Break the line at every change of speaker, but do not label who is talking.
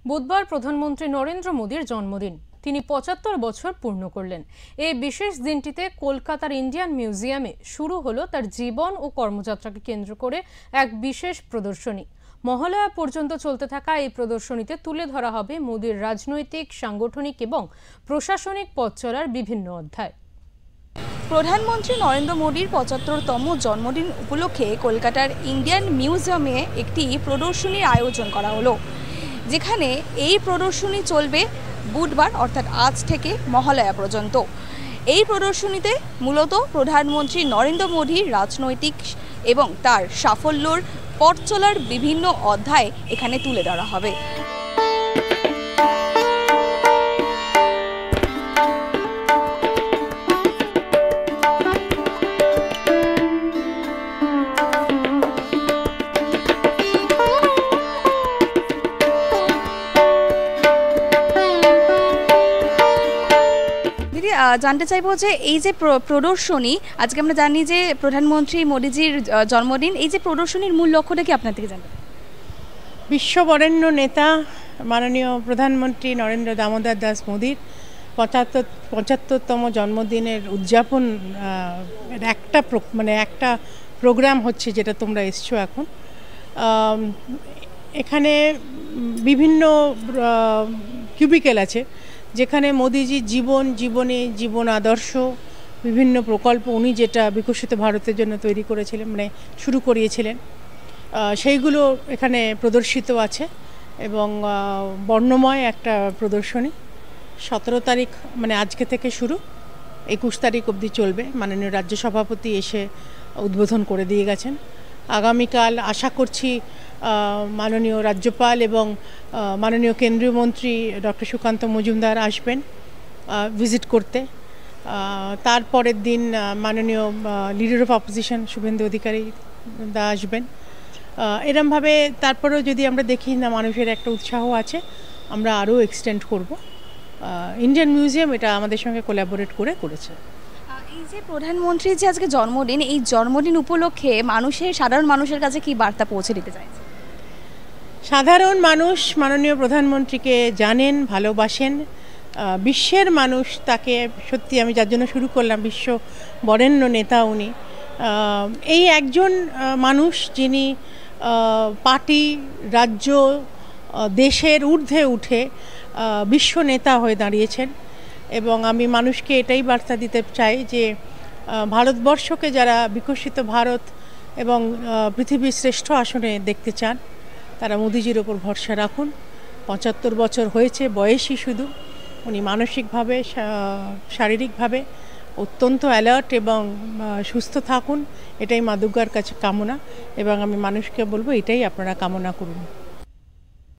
বুধবার প্রধানমন্ত্রী নরেন্দ্র মোদীর জন্মদিন। তিনি ৭৫ বছর পূর্ণ করলেন। এই বিশেষ দিনটিতে কলকাতার ইন্ডিয়ান মিউজিয়ামে শুরু হলো তার জীবন ও কর্মযাত্রাকে কেন্দ্র করে এক বিশেষ প্রদর্শনী। মহালয়া পর্যন্ত চলতে থাকা এই প্রদর্শনীতে তুলে ধরা হবে মোদীর রাজনৈতিক, সাংগঠনিক এবং প্রশাসনিক পথ চলার বিভিন্ন অধ্যায়।
প্রধানমন্ত্রী নরেন্দ্র মোদীর ৭৫তম জন্মদিন উপলক্ষে কলকাতার ইন্ডিয়ান মিউজিয়ামে একটি প্রদর্শনীর আয়োজন করা হলো, যেখানে এই প্রদর্শনী চলবে বুধবার অর্থাৎ আজ থেকে মহালয়া পর্যন্ত। এই প্রদর্শনীতে মূলত প্রধানমন্ত্রী নরেন্দ্র মোদীর রাজনৈতিক এবং তার সাফল্যর পথ চলার বিভিন্ন অধ্যায় এখানে তুলে ধরা হবে। জানতে চাইবো যে এই যে প্রদর্শনী, আজকে আমরা জানি যে প্রধানমন্ত্রী মোদীজির জন্মদিন, এই যে প্রদর্শনীর মূল লক্ষ্যটা কি আপনার থেকে জানতে?
বিশ্ববরেণ্য নেতা মাননীয় প্রধানমন্ত্রী নরেন্দ্র দামোদর দাস মোদীর ৭৫তম জন্মদিনের উদযাপন একটা প্রোগ্রাম হচ্ছে, যেটা তোমরা এসছো এখন। এখানে বিভিন্ন কিউবিকেল আছে, যেখানে মোদিজির জীবন আদর্শ, বিভিন্ন প্রকল্প উনি যেটা বিকশিত ভারতের জন্য তৈরি করেছিলেন, শুরু করিয়েছিলেন, সেইগুলো এখানে প্রদর্শিত আছে এবং বর্ণময় একটা প্রদর্শনী। ১৭ তারিখ আজকে থেকে শুরু, ২১ তারিখ অবধি চলবে। মাননীয় রাজ্য সভাপতি এসে উদ্বোধন করে দিয়ে গেছেন। আগামীকাল আশা করছি মাননীয় রাজ্যপাল এবং মাননীয় কেন্দ্রীয় মন্ত্রী ডক্টর সুকান্ত মজুমদার আসবেন ভিজিট করতে। তারপরের দিন মাননীয় leader of opposition Suvendu Adhikari দা আসবেন। এরমভাবে তারপরেও যদি আমরা দেখি না মানুষের একটা উৎসাহ আছে, আমরা আরও এক্সটেন্ড করব। ইন্ডিয়ান মিউজিয়াম এটা আমাদের সঙ্গে কোলাবোরেট করেছে।
এই যে প্রধানমন্ত্রীর যে আজকে জন্মদিন, এই জন্মদিন উপলক্ষে সাধারণ মানুষের কাছে কি বার্তা পৌঁছে দিতে চাইছে?
সাধারণ মানুষ মাননীয় প্রধানমন্ত্রীকে জানেন, ভালোবাসেন। বিশ্বের মানুষ তাকে সত্যি, আমি যার জন্য শুরু করলাম, বিশ্ব বরেণ্য নেতা উনি। এই একজন মানুষ যিনি পার্টি, রাজ্য, দেশের ঊর্ধ্বে উঠে বিশ্ব নেতা হয়ে দাঁড়িয়েছেন। এবং আমি মানুষকে এটাই বার্তা দিতে চাই যে ভারতবর্ষকে যারা বিকশিত ভারত এবং পৃথিবীর শ্রেষ্ঠ আসনে দেখতে চান, তারা মোদিজির ওপর ভরসা রাখুন। ৭৫ বছর হয়েছে, বয়সই শুধু। উনি মানসিকভাবে, শারীরিকভাবে অত্যন্ত অ্যালার্ট এবং সুস্থ থাকুন, এটাই মা দুর্গার কাছে কামনা। এবং আমি মানুষকে বলবো এটাই আপনারা কামনা করুন।